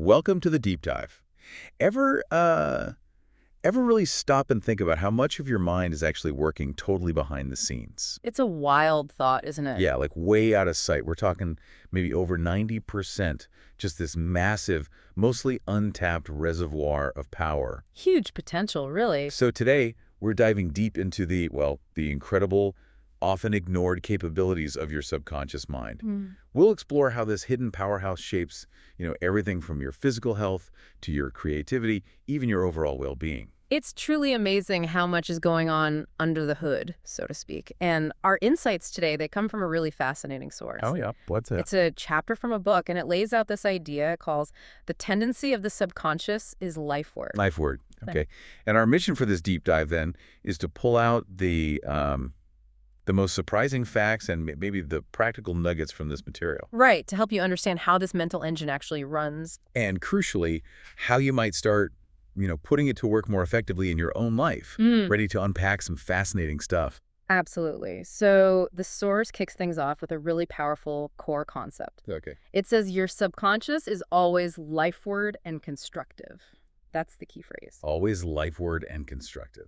Welcome to the deep dive. Ever, uh, ever really stop and think about how much of your mind is actually working totally behind the scenes? It's a wild thought, isn't it? Yeah, like way out of sight. We're talking maybe over 90%, just this massive, mostly untapped reservoir of power. Huge potential, really. So today, we're diving deep into the incredible, often ignored capabilities of your subconscious mind. Mm. We'll explore how this hidden powerhouse shapes, everything from your physical health to your creativity, even your overall well-being. It's truly amazing how much is going on under the hood, so to speak. And our insights today, they come from a really fascinating source. Oh, yeah. What's it? It's a chapter from a book, and it lays out this idea it calls the tendency of the subconscious is Lifeward. Lifeward. Okay. And our mission for this deep dive, then, is to pull out the most surprising facts and maybe the practical nuggets from this material. Right, to help you understand how this mental engine actually runs. And crucially, how you might start, putting it to work more effectively in your own life, ready to unpack some fascinating stuff. Absolutely. So the source kicks things off with a really powerful core concept. Okay. It says your subconscious is always lifeward and constructive. That's the key phrase. Always lifeward and constructive.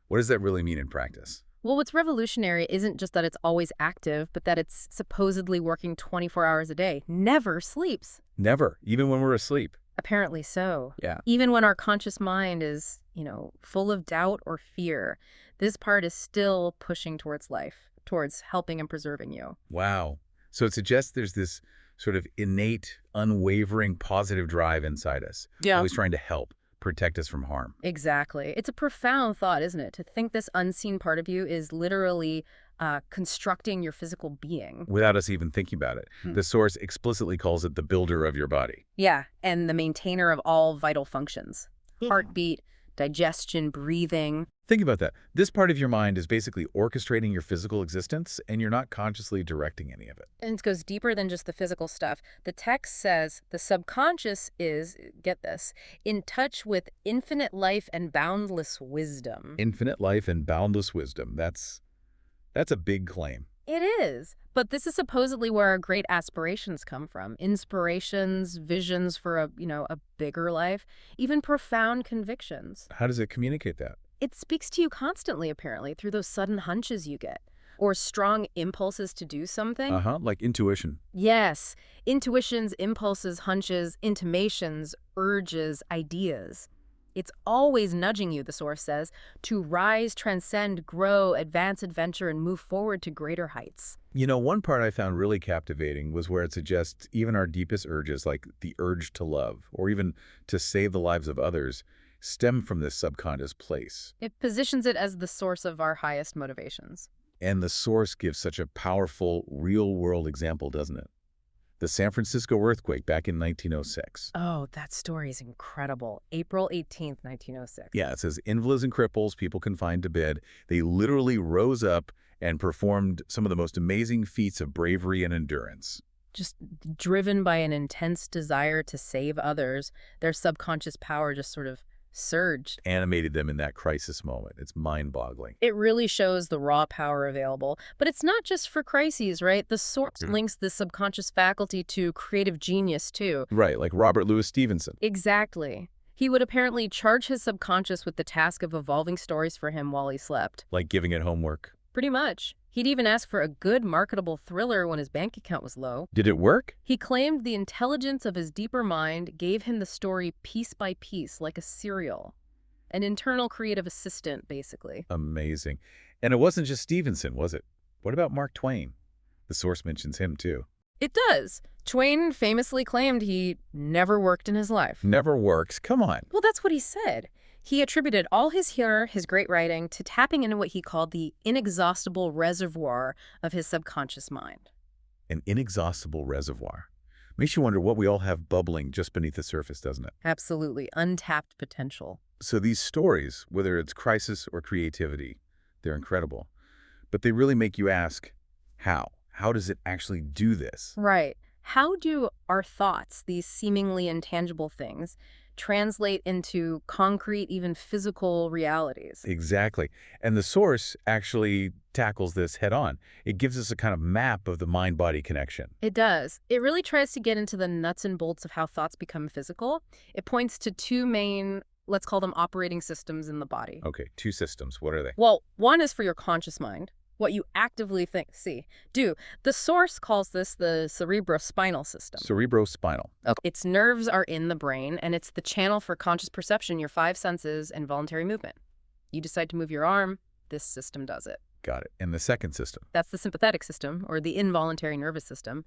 What does that really mean in practice? Well, what's revolutionary isn't just that it's always active, but that it's supposedly working 24 hours a day. Never sleeps. Never, even when we're asleep. Apparently so. Yeah. Even when our conscious mind is, full of doubt or fear, this part is still pushing towards life, towards helping and preserving you. Wow. So it suggests there's this sort of innate, unwavering, positive drive inside us. Yeah. Always trying to help, protect us from harm. Exactly. It's a profound thought, isn't it? To think this unseen part of you is literally constructing your physical being. Without us even thinking about it. The source explicitly calls it the builder of your body. Yeah, and the maintainer of all vital functions. Heartbeat, digestion, breathing. Think about that. This part of your mind is basically orchestrating your physical existence, and you're not consciously directing any of it. And it goes deeper than just the physical stuff. The text says the subconscious is, get this, in touch with infinite life and boundless wisdom. Infinite life and boundless wisdom. That's a big claim. It is. But this is supposedly where our great aspirations come from. Inspirations, visions for a bigger life, even profound convictions. How does it communicate that? It speaks to you constantly, apparently, through those sudden hunches you get. Or strong impulses to do something. Like intuition. Yes. Intuitions, impulses, hunches, intimations, urges, ideas. It's always nudging you, the source says, to rise, transcend, grow, advance adventure, and move forward to greater heights. One part I found really captivating was where it suggests even our deepest urges, like the urge to love, or even to save the lives of others, stem from this subconscious place. It positions it as the source of our highest motivations. And the source gives such a powerful, real-world example, doesn't it? The San Francisco earthquake back in 1906. Oh, that story is incredible. April 18th, 1906. Yeah, it says invalids and cripples, people confined to bed, they literally rose up and performed some of the most amazing feats of bravery and endurance. Just driven by an intense desire to save others, their subconscious power just sort of surged. Animated them in that crisis moment. It's mind-boggling. It really shows the raw power available. But it's not just for crises, right? The source links the subconscious faculty to creative genius, too. Right, like Robert Louis Stevenson. Exactly. He would apparently charge his subconscious with the task of evolving stories for him while he slept. Like giving it homework. Pretty much. He'd even ask for a good, marketable thriller when his bank account was low. Did it work? He claimed the intelligence of his deeper mind gave him the story piece by piece, like a serial. An internal creative assistant, basically. Amazing. And it wasn't just Stevenson, was it? What about Mark Twain? The source mentions him, too. It does. Twain famously claimed he never worked in his life. Never works. Come on. Well, that's what he said. He attributed all his humor, his great writing, to tapping into what he called the inexhaustible reservoir of his subconscious mind. An inexhaustible reservoir. Makes you wonder what we all have bubbling just beneath the surface, doesn't it? Absolutely. Untapped potential. So these stories, whether it's crisis or creativity, they're incredible. But they really make you ask, how? How does it actually do this? Right. How do our thoughts, these seemingly intangible things, translate into concrete, even physical realities? Exactly. And the source actually tackles this head on. It gives us a kind of map of the mind-body connection. It does. It really tries to get into the nuts and bolts of how thoughts become physical. It points to two main, let's call them operating systems in the body. Okay, two systems. What are they? Well, one is for your conscious mind, what you actively do. The source calls this the cerebrospinal system. Cerebrospinal. Okay. Its nerves are in the brain, and it's the channel for conscious perception, your five senses, and voluntary movement. You decide to move your arm, this system does it. Got it. And the second system? That's the sympathetic system, or the involuntary nervous system.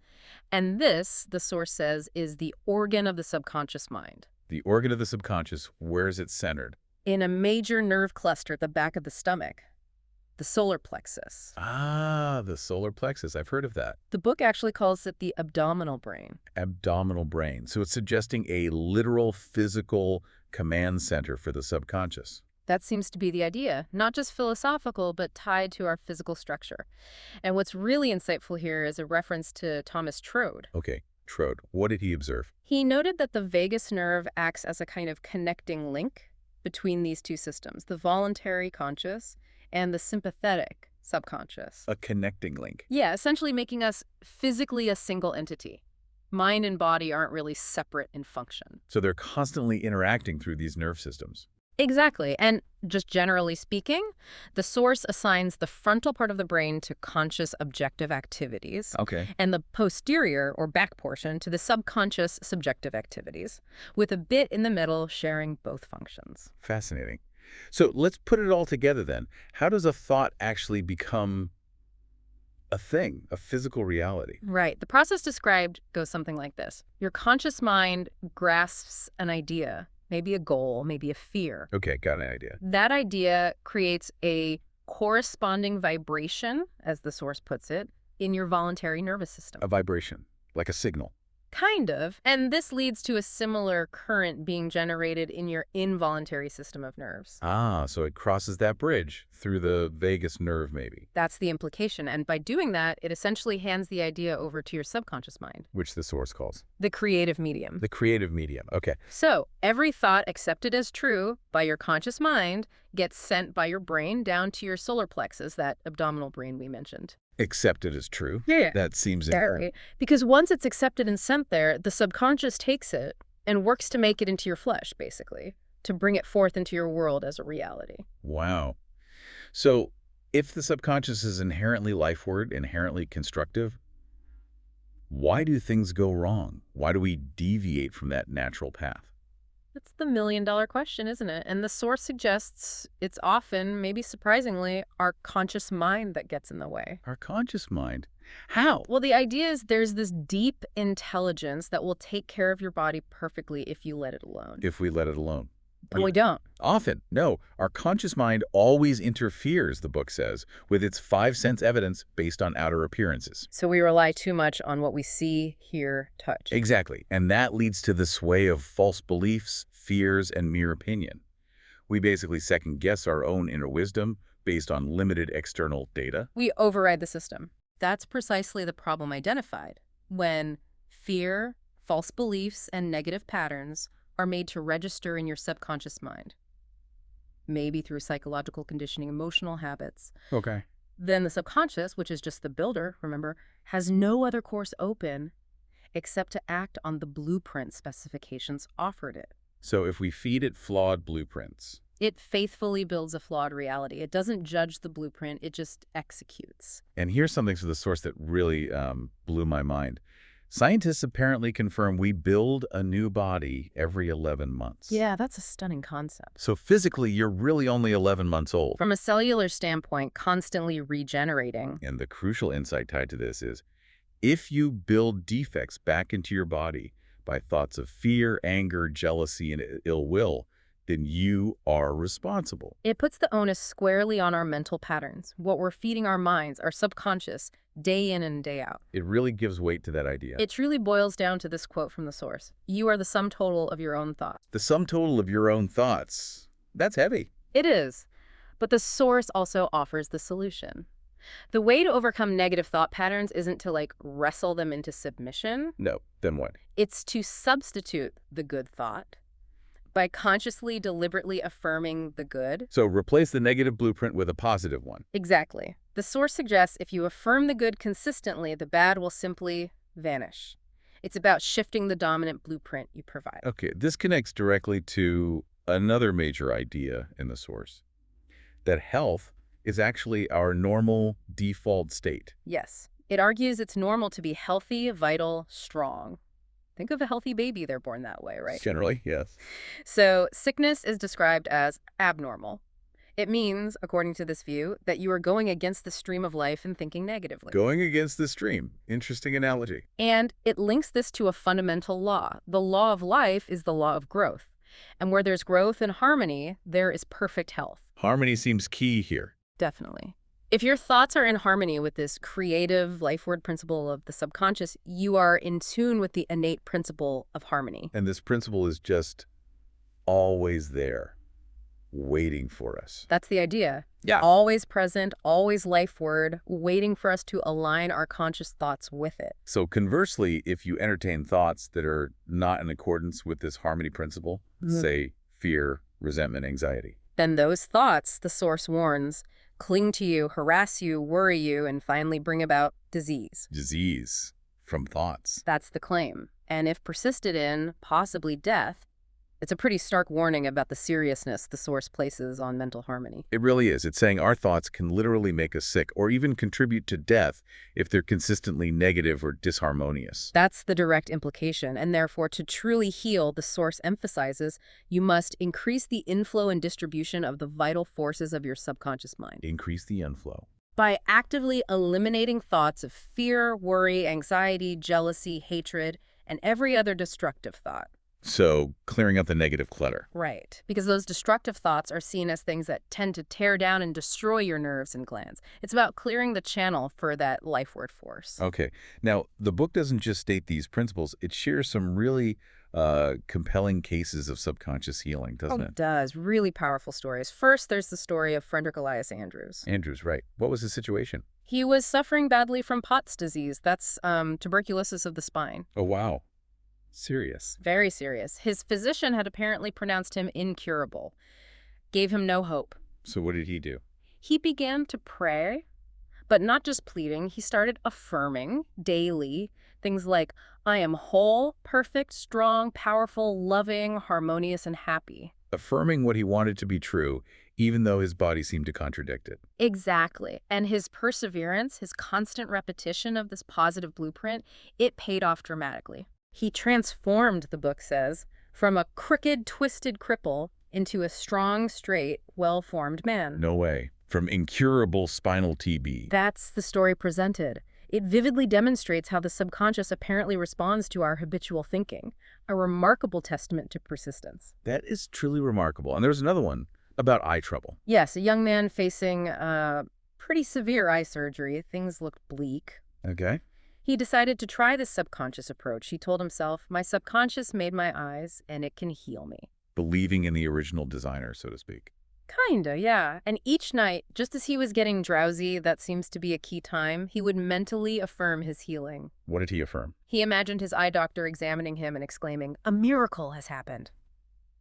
And this, the source says, is the organ of the subconscious mind. The organ of the subconscious, where is it centered? In a major nerve cluster at the back of the stomach, the solar plexus. Ah, the solar plexus. I've heard of that. The book actually calls it the abdominal brain. Abdominal brain. So it's suggesting a literal physical command center for the subconscious. That seems to be the idea, not just philosophical, but tied to our physical structure. And what's really insightful here is a reference to Thomas Trode. Okay, Trode. What did he observe? He noted that the vagus nerve acts as a kind of connecting link between these two systems, the voluntary conscious and the sympathetic subconscious. A connecting link. Yeah, essentially making us physically a single entity. Mind and body aren't really separate in function. So they're constantly interacting through these nerve systems. Exactly. And just generally speaking, the source assigns the frontal part of the brain to conscious objective activities. Okay. And the posterior or back portion to the subconscious subjective activities, with a bit in the middle sharing both functions. Fascinating. So let's put it all together then. How does a thought actually become a thing, a physical reality? Right. The process described goes something like this. Your conscious mind grasps an idea, maybe a goal, maybe a fear. Okay, got an idea. That idea creates a corresponding vibration, as the source puts it, in your voluntary nervous system. A vibration, like a signal. Kind of. And this leads to a similar current being generated in your involuntary system of nerves. Ah, so it crosses that bridge through the vagus nerve maybe. That's the implication. And by doing that, it essentially hands the idea over to your subconscious mind. Which the source calls? The creative medium. The creative medium. Okay. So every thought accepted as true by your conscious mind gets sent by your brain down to your solar plexus, that abdominal brain we mentioned. Accepted as true. Yeah. That seems Very. Because once it's accepted and sent there, the subconscious takes it and works to make it into your flesh, basically, to bring it forth into your world as a reality. Wow. So if the subconscious is inherently lifeward, inherently constructive, why do things go wrong? Why do we deviate from that natural path? That's the million-dollar question, isn't it? And the source suggests it's often, maybe surprisingly, our conscious mind that gets in the way. Our conscious mind. How? Well, the idea is there's this deep intelligence that will take care of your body perfectly if you let it alone. If we let it alone. But we don't. Often. No. Our conscious mind always interferes, the book says, with its five-sense evidence based on outer appearances. So we rely too much on what we see, hear, touch. Exactly. And that leads to the sway of false beliefs, fears, and mere opinion. We basically second-guess our own inner wisdom based on limited external data. We override the system. That's precisely the problem identified when fear, false beliefs, and negative patterns are made to register in your subconscious mind. Maybe through psychological conditioning, emotional habits. Okay. Then the subconscious, which is just the builder, remember, has no other course open except to act on the blueprint specifications offered it. So if we feed it flawed blueprints, It faithfully builds a flawed reality. It doesn't judge the blueprint, it just executes. and here's something from the source that really blew my mind. Scientists apparently confirm we build a new body every 11 months. Yeah, that's a stunning concept. So physically, you're really only 11 months old. From a cellular standpoint, constantly regenerating. And the crucial insight tied to this is, if you build defects back into your body by thoughts of fear, anger, jealousy, and ill will, then you are responsible. It puts the onus squarely on our mental patterns, what we're feeding our minds, our subconscious, day in and day out. It really gives weight to that idea. It truly boils down to this quote from the source. You are the sum total of your own thoughts. The sum total of your own thoughts. That's heavy. It is. But the source also offers the solution. The way to overcome negative thought patterns isn't to, like, wrestle them into submission. No, then what? It's to substitute the good thought by consciously, deliberately affirming the good. So replace the negative blueprint with a positive one. Exactly. The source suggests if you affirm the good consistently, the bad will simply vanish. It's about shifting the dominant blueprint you provide. Okay, this connects directly to another major idea in the source, that health is actually our normal default state. Yes. It argues it's normal to be healthy, vital, strong. Think of a healthy baby, they're born that way, right? Generally, yes. So sickness is described as abnormal. It means, according to this view, that you are going against the stream of life and thinking negatively. Going against the stream. Interesting analogy. And it links this to a fundamental law. The law of life is the law of growth. And where there's growth and harmony, there is perfect health. Harmony seems key here. Definitely. If your thoughts are in harmony with this creative Lifeward principle of the subconscious, you are in tune with the innate principle of harmony. And this principle is just always there, waiting for us. That's the idea. Yeah. Always present, always Lifeward, waiting for us to align our conscious thoughts with it. So conversely, if you entertain thoughts that are not in accordance with this harmony principle, say fear, resentment, anxiety, then those thoughts, the source warns, cling to you, harass you, worry you, and finally bring about disease. Disease from thoughts. That's the claim. And if persisted in, possibly death, it's a pretty stark warning about the seriousness the source places on mental harmony. It really is. It's saying our thoughts can literally make us sick or even contribute to death if they're consistently negative or disharmonious. That's the direct implication, and therefore to truly heal, the source emphasizes you must increase the inflow and distribution of the vital forces of your subconscious mind. Increase the inflow. By actively eliminating thoughts of fear, worry, anxiety, jealousy, hatred, and every other destructive thought. So clearing up the negative clutter. Right, because those destructive thoughts are seen as things that tend to tear down and destroy your nerves and glands. It's about clearing the channel for that Lifeward force. Okay. Now, the book doesn't just state these principles. It shares some really compelling cases of subconscious healing, doesn't it? It does. Really powerful stories. First, there's the story of Frederick Elias Andrews. Andrews, right. What was his situation? He was suffering badly from Pott's disease. That's tuberculosis of the spine. Oh, wow. Serious. Very serious. His physician had apparently pronounced him incurable, gave him no hope. So what did he do? He began to pray, but not just pleading. He started affirming daily things like, I am whole, perfect, strong, powerful, loving, harmonious, and happy. Affirming what he wanted to be true, even though his body seemed to contradict it. Exactly. And his perseverance, his constant repetition of this positive blueprint, it paid off dramatically. He transformed, the book says, from a crooked, twisted cripple into a strong, straight, well-formed man. No way. From incurable spinal TB. That's the story presented. It vividly demonstrates how the subconscious apparently responds to our habitual thinking, a remarkable testament to persistence. That is truly remarkable. And there's another one about eye trouble. Yes, a young man facing pretty severe eye surgery. Things looked bleak. Okay. He decided to try this subconscious approach. He told himself, my subconscious made my eyes, and it can heal me. Believing in the original designer, so to speak. Kinda, yeah. And each night, just as he was getting drowsy, that seems to be a key time, he would mentally affirm his healing. What did he affirm? He imagined his eye doctor examining him and exclaiming, a miracle has happened.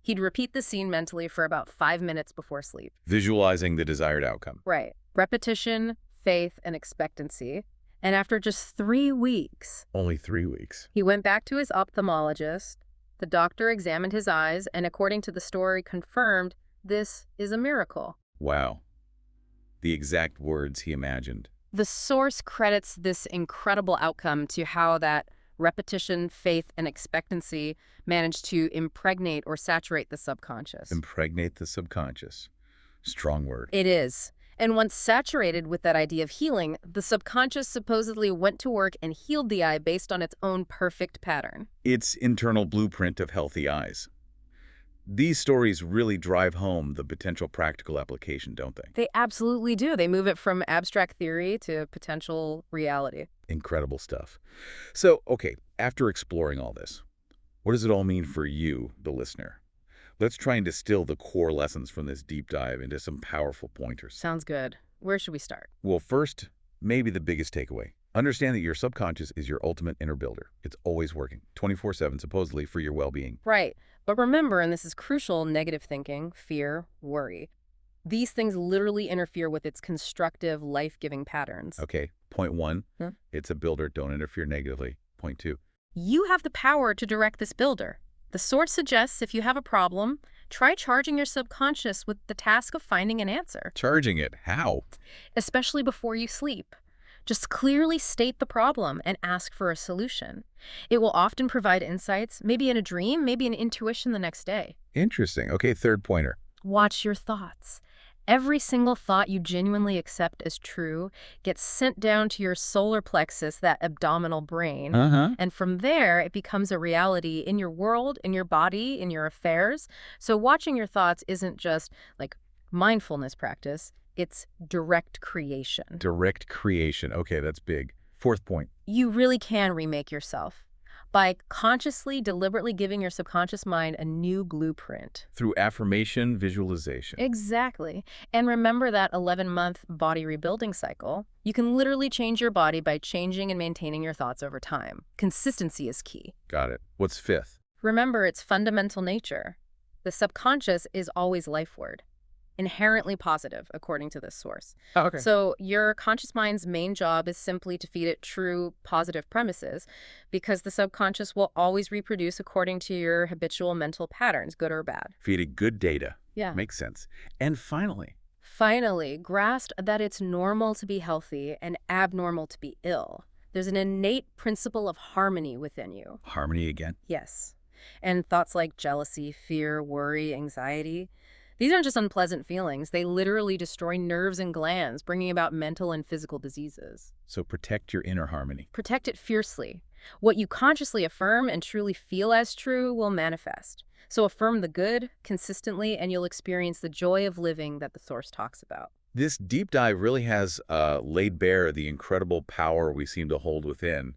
He'd repeat the scene mentally for about 5 minutes before sleep. Visualizing the desired outcome. Right. Repetition, faith, and expectancy. And after just 3 weeks... Only 3 weeks. He went back to his ophthalmologist. The doctor examined his eyes and, according to the story, confirmed this is a miracle. Wow. The exact words he imagined. The source credits this incredible outcome to how that repetition, faith, and expectancy managed to impregnate or saturate the subconscious. Impregnate the subconscious. Strong word. It is. And once saturated with that idea of healing, the subconscious supposedly went to work and healed the eye based on its own perfect pattern. Its internal blueprint of healthy eyes. These stories really drive home the potential practical application, don't they? They absolutely do. They move it from abstract theory to potential reality. Incredible stuff. So, okay, after exploring all this, what does it all mean for you, the listener? Let's try and distill the core lessons from this deep dive into some powerful pointers. Sounds good. Where should we start? Well, first, maybe the biggest takeaway. Understand that your subconscious is your ultimate inner builder. It's always working, 24/7, supposedly, for your well-being. Right. But remember, and this is crucial, negative thinking, fear, worry. These things literally interfere with its constructive, life-giving patterns. Okay, point one, Hmm? it's a builder. Don't interfere negatively. Point two, You have the power to direct this builder. The source suggests if you have a problem, try charging your subconscious with the task of finding an answer, charging it. How? especially before you sleep. Just clearly state the problem and ask for a solution. It will often provide insights, maybe in a dream, maybe an intuition the next day. Interesting. Okay, third pointer. Watch your thoughts. Every single thought you genuinely accept as true gets sent down to your solar plexus, that abdominal brain. And from there, it becomes a reality in your world, in your body, in your affairs. So watching your thoughts isn't just like mindfulness practice, it's direct creation. Direct creation. Okay, that's big. Fourth point. You really can remake yourself by consciously, deliberately giving your subconscious mind a new blueprint. Through affirmation, visualization. Exactly. And remember that 11-month body rebuilding cycle. You can literally change your body by changing and maintaining your thoughts over time. Consistency is key. Got it. What's fifth? Remember its fundamental nature. The subconscious is always lifeward, inherently positive, according to this source. Oh, okay. So your conscious mind's main job is simply to feed it true, positive premises, because the subconscious will always reproduce according to your habitual mental patterns, good or bad. Feeding good data. Yeah. Makes sense. And Finally, grasp that it's normal to be healthy and abnormal to be ill. There's an innate principle of harmony within you. harmony again. Yes. And thoughts like jealousy, fear, worry, anxiety, these aren't just unpleasant feelings. They literally destroy nerves and glands, bringing about mental and physical diseases. So protect your inner harmony. Protect it fiercely. What you consciously affirm and truly feel as true will manifest. So affirm the good consistently, and you'll experience the joy of living that the source talks about. This deep dive really has laid bare the incredible power we seem to hold within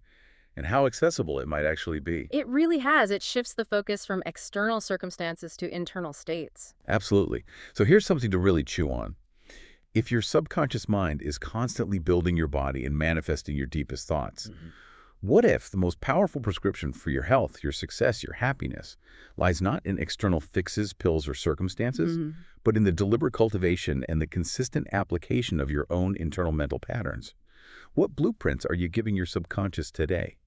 and how accessible it might actually be. It really has. It shifts the focus from external circumstances to internal states. Absolutely. So here's something to really chew on. If your subconscious mind is constantly building your body and manifesting your deepest thoughts, what if the most powerful prescription for your health, your success, your happiness lies not in external fixes, pills, or circumstances, but in the deliberate cultivation and the consistent application of your own internal mental patterns? What blueprints are you giving your subconscious today?